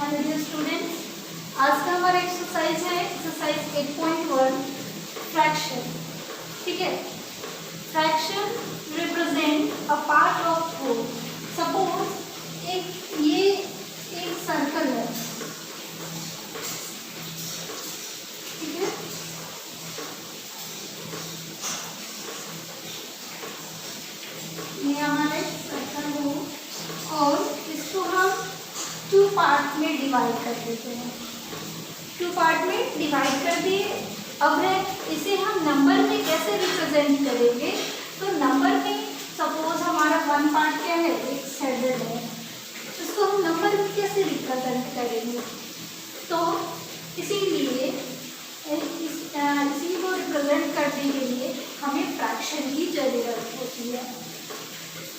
My dear students, आज का हमारा एक्सरसाइज है एक्सरसाइज 8.1 फ्रैक्शन। ठीक है, fraction represent a part of whole. Suppose एक सर्कल है, ठीक है, ये हमारे सर्कल हो और इसको हम टू पार्ट में डिवाइड कर देते हैं। टू पार्ट में डिवाइड कर दिए। अब है इसे हम नंबर में कैसे रिप्रेजेंट करेंगे। तो नंबर में सपोज हमारा वन पार्ट क्या है, एक शेडेड है, इसको हम नंबर में कैसे रिप्रेजेंट करेंगे। तो इसीलिए इसी को रिप्रेजेंट करने के लिए हमें फ्रैक्शन की जरूरत होती है।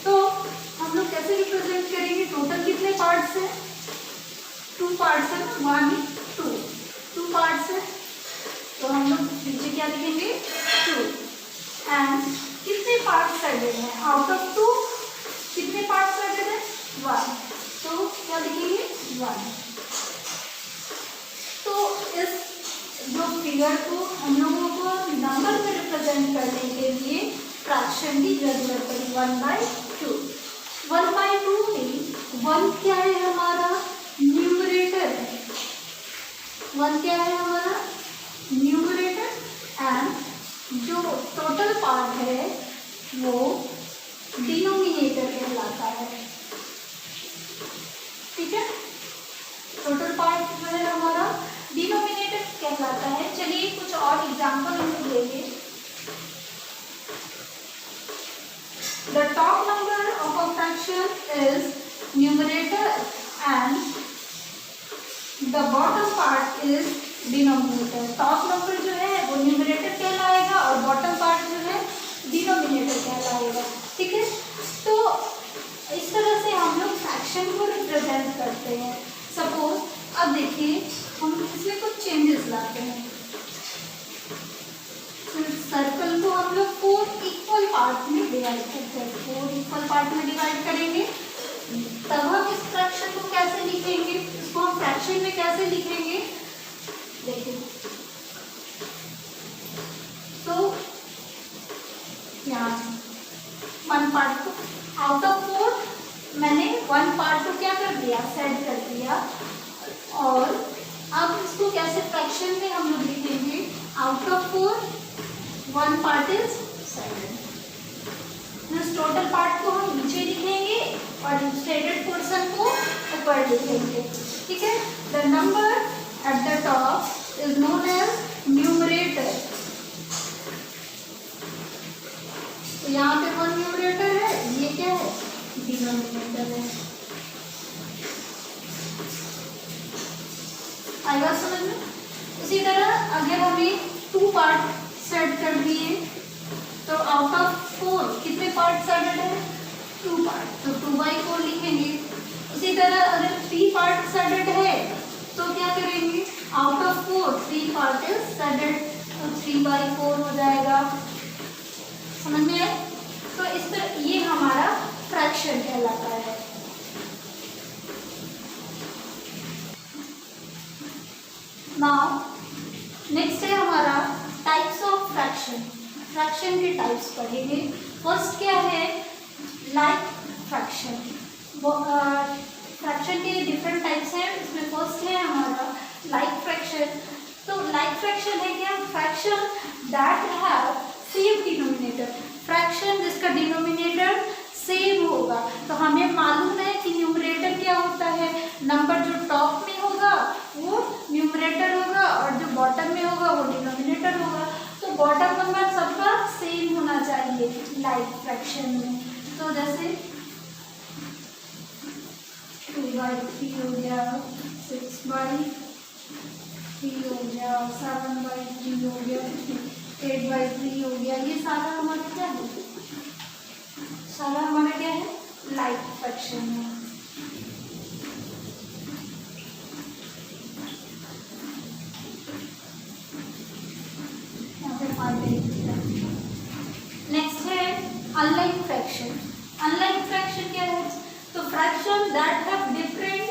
तो हम लोग कैसे रिप्रेजेंट करेंगे। टोटल कितने पार्ट्स हैं, टू पार्ट्स है, 1 2 पार्ट्स है, तो हम लोग नीचे क्या लिखेंगे 2। एंड कितने पार्ट्स शेडेड हैं, आउट ऑफ 2 कितने पार्ट्स शेडेड है 1, तो क्या लिखेंगे 1। तो इस जो फिगर को हम लोगों को नंबर में रिप्रेजेंट करने के लिए फ्रैक्शन की जरूरत पड़ी 1/2। 1/2 में 1 क्या है हमारा न्यूमरेटर है, 1 क्या है हमारा न्यूमरेटर, एंड जो टोटल पार्ट है वो डिनोमिनेटर कहलाता है। ठीक है, टोटल पार्ट जो है हमारा डिनोमिनेटर कहलाता है। चलिए कुछ और एग्जांपल हम लोग लेंगे। The top number of a fraction is numerator and the bottom part is denominator। Top number जो है वो न्यूमरेटर कहलाएगा और बॉटम पार्ट जो है डिनोमिनेटर कहलाएगा। ठीक है, तो इस तरह से हम लोग फ्रैक्शन को रिप्रेजेंट करते हैं। सपोज अब देखिए हम इसमें कुछ चेंजेस लाते हैं। सर्कल को हम लोग 4 इक्वल पार्ट में डिवाइड करते हैं, 4 इक्वल पार्ट में डिवाइड करेंगे, तब हम इस फ्रैक्शन को कैसे लिखेंगे, इसको हम फ्रैक्शन में कैसे लिखेंगे। देखिए तो यहाँ 1 पार्ट को आउट ऑफ 4 मैंने 1 पार्ट को क्या कर दिया, सेट कर दिया, और अब इसको कैसे फ्रैक्शन में हम लोग लिखेंगे। Out of 4 1 part is 7। इस टोटल पार्ट को हम नीचे लिखेंगे और शेडेड पोर्शन को ऊपर लिखेंगे। ठीक है, the number at the top is known as numerator. तो यहाँ पे 1 न्यूमरेटर है, ये क्या है डिनोमिनेटर है। आएगा समझ में। उसी तरह अगर हमें 2 पार्ट सेट कर दिए तो आउट ऑफ 4 कितने पार्ट सेटेड है 2 पार्ट, तो 2/4 लिखेंगे। उसी तरह अगर 3 पार्ट सेटेड है तो क्या करेंगे, out of 4 3 part is settled, तो 3/4 हो जाएगा। समझ में आए। तो इस तरह ये हमारा फ्रैक्शन कहलाता है। नाउ नेक्स्ट है हमारा टाइप्स ऑफ फ्रैक्शन। फ्रैक्शन के टाइप्स पढ़ेंगे। फर्स्ट क्या है, लाइक फ्रैक्शन। फ्रैक्शन के डिफरेंट टाइप्स हैं, इसमें फर्स्ट है हमारा लाइक फ्रैक्शन। तो लाइक फ्रैक्शन है क्या, fraction that have same denominator. Fraction जिसका डिनोमिनेटर सेम होगा। तो हमें मालूम है कि न्यूमरेटर क्या होता है, नंबर जो टॉप में होगा वो न्यूमरेटर होगा और जो बॉटम में होगा वो डिनोमिनेटर होगा। तो बॉटम नंबर सबका सेम होना चाहिए लाइक फ्रैक्शन में। तो जैसे 2/3 हो गया, 6/3 हो गया, 7/3 हो गया, 8/3 हो गया, ये सारा हमारा क्या है, सारा हमारा क्या है लाइक फ्रैक्शन है। नेक्स्ट है अनलाइक फ्रैक्शन। अनलाइक फ्रैक्शन क्या है, तो फ्रैक्शन दैट हैव डिफरेंट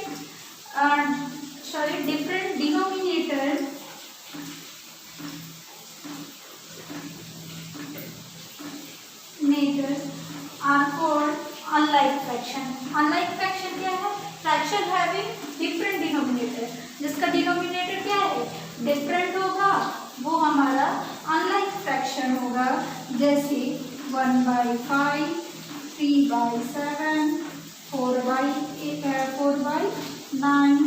जिसका डिनोमिनेटर क्या है, डिफरेंट होगा, वो हमारा अनलाइक फ्रैक्शन होगा। जैसे 1/5, 3/7, 4/9,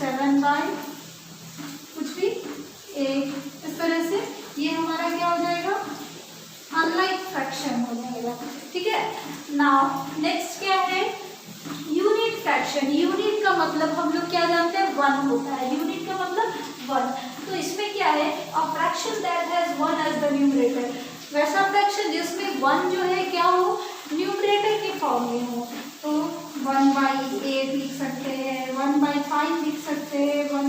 7/ कुछ भी 8, इस तरह से ये हमारा क्या हो जाएगा, अनलाइक फ्रैक्शन हो जाएगा। ठीक है। नाउ नेक्स्ट क्या है, यूनिट फ्रैक्शन। यूनिट का मतलब हम लोग क्या जानते हैं, 1 होता है। यूनिट का मतलब 1। तो इसमें क्या है, a fraction that has 1 as the numerator, वैसा फ्रैक्शन जिसमें 1 जो है क्या हो, न्यूमरेटर के फॉर्म में हो। तो 1/8 लिख सकते हैं, 1/5 लिख सकते हैं, 1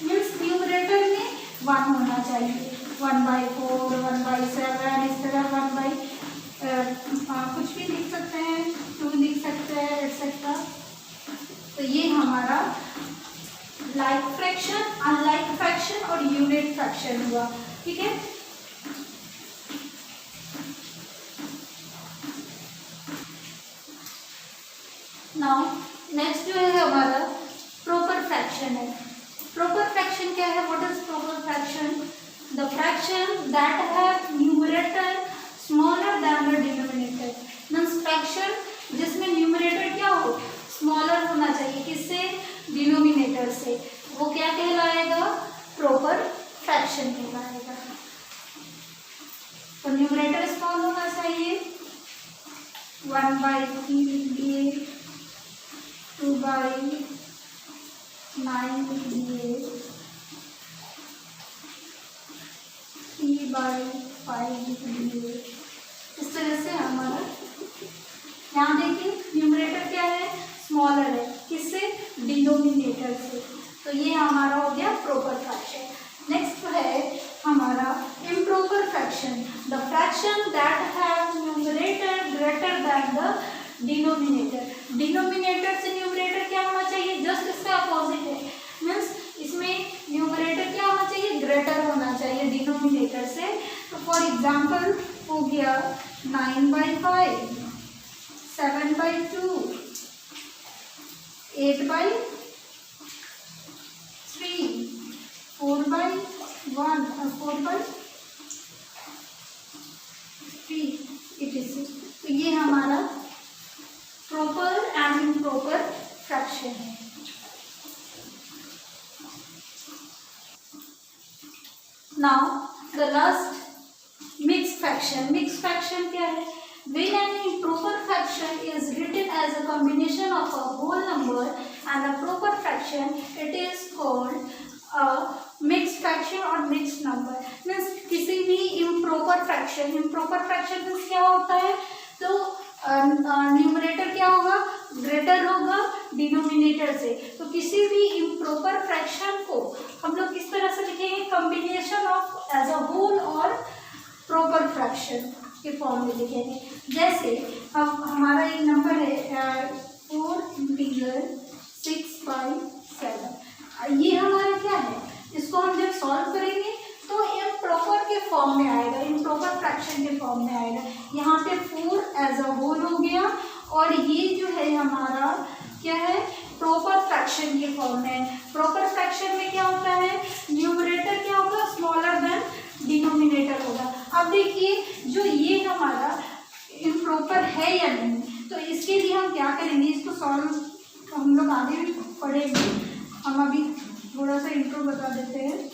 मीन्स न्यूमरेटर में 1 होना चाहिए। 1/4, 1/7, इस तरह 1 कुछ भी लिख सकते हैं, 2 लिख सकते हैं, एक्सेट्रा। तो ये हमारा लाइक फ्रैक्शन, अनलाइक फ्रैक्शन और यूनिट फ्रैक्शन हुआ। ठीक है। नाउ नेक्स्ट जो है हमारा प्रॉपर फ्रैक्शन है। प्रॉपर फ्रैक्शन क्या है, what is proper fraction, the fraction that have numerator smaller than the denominator. Means fraction जिसमें न्यूमरेटर क्या हो, स्मॉलर होना चाहिए, किससे, डिनोमिनेटर से, वो क्या कहलाएगा, प्रॉपर फ्रैक्शन कहलाएगा। तो न्यूमरेटर स्मॉल होना चाहिए, 1/3 लिख दिए, 2/9 लिख दिए, 3/5 लिख दिए। इस तरह से हमारा यहाँ देखिए न्यूमरेटर क्या है, स्मॉलर है, किससे, डिनोमिनेटर से। तो ये हमारा हो गया प्रॉपर फ्रैक्शन। नेक्स्ट है हमारा improper fraction, the fraction that have numerator greater than the denominator. Denominator से न्यूमरेटर क्या होना चाहिए, जस्ट इसका अपोजिट है। मीन्स इसमें न्यूमरेटर क्या होना चाहिए, ग्रेटर होना चाहिए डिनोमिनेटर से। तो फॉर एग्जाम्पल हो गया 9/5, 7/2, 8/3, 4/1, 4/3, etc। तो ये हमारा प्रॉपर एंड इम्प्रॉपर फ्रैक्शन है। Now the last mix fraction. Mix fraction क्या है, when an improper fraction is written as a combination of a whole number and a proper fraction, it is called a mixed fraction or mixed number। Means किसी भी improper fraction, improper fraction means क्या होता है, तो numerator क्या होगा, greater होगा denominator से। तो किसी भी इम्प्रॉपर फ्रैक्शन को हम लोग किस तरह से लिखेंगे, combination of as a whole और प्रॉपर फ्रैक्शन के फॉर्म में लिखेंगे। जैसे अब हमारा एक नंबर है 4 इंटीजर 6/7, ये हमारा क्या है, इसको हम जब सॉल्व करेंगे तो इम्प्रॉपर के फॉर्म में आएगा, इम्प्रॉपर फ्रैक्शन के फॉर्म में आएगा। यहाँ पे 4 एज अ होल हो गया और ये जो है हमारा क्या है, प्रॉपर फ्रैक्शन के फॉर्म में। प्रॉपर फ्रैक्शन में क्या होता है, न्यूमरेटर क्या होगा, स्मॉलर देन डिनोमिनेटर होगा। अब देखिए जो ये हमारा इम्प्रॉपर है या नहीं, तो इसके लिए हम क्या करेंगे, इसको सॉल्व हम लोग आगे भी पढ़ेंगे। हम अभी थोड़ा सा इंट्रो बता देते हैं।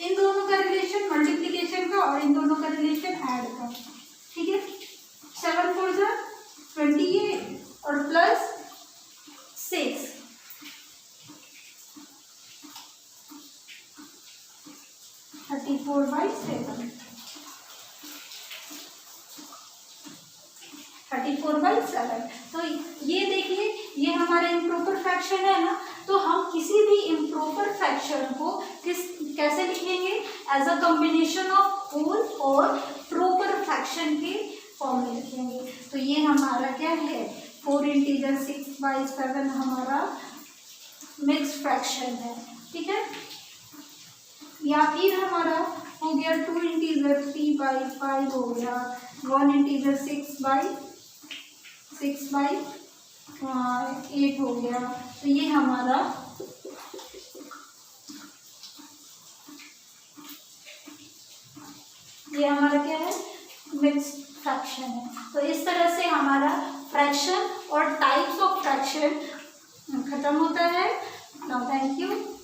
इन दोनों का रिलेशन मल्टीप्लिकेशन का और इन दोनों का रिलेशन ऐड का। ठीक है, 7 4 जा 28 और प्लस 6 34/7, 34/7। तो ये देखिए ये हमारा इम्प्रॉपर फ्रैक्शन है ना, तो हम किसी भी इम्प्रॉपर फ्रैक्शन को कैसे लिखेंगे, as a combination of whole और प्रॉपर फ्रैक्शन के फॉर्म में लिखेंगे। तो ये हमारा क्या है, 4 इंटीजर 6/7 हमारा मिक्स्ड फ्रैक्शन है। ठीक है, या फिर हमारा हो गया 2 इंटीजर 3/5 हो गया, 1 इंटीजर 6/7 8 हो गया। तो ये हमारा क्या है, मिक्स्ड फ्रैक्शन है। तो इस तरह से हमारा फ्रैक्शन और टाइप्स ऑफ फ्रैक्शन खत्म होता है। Now thank you.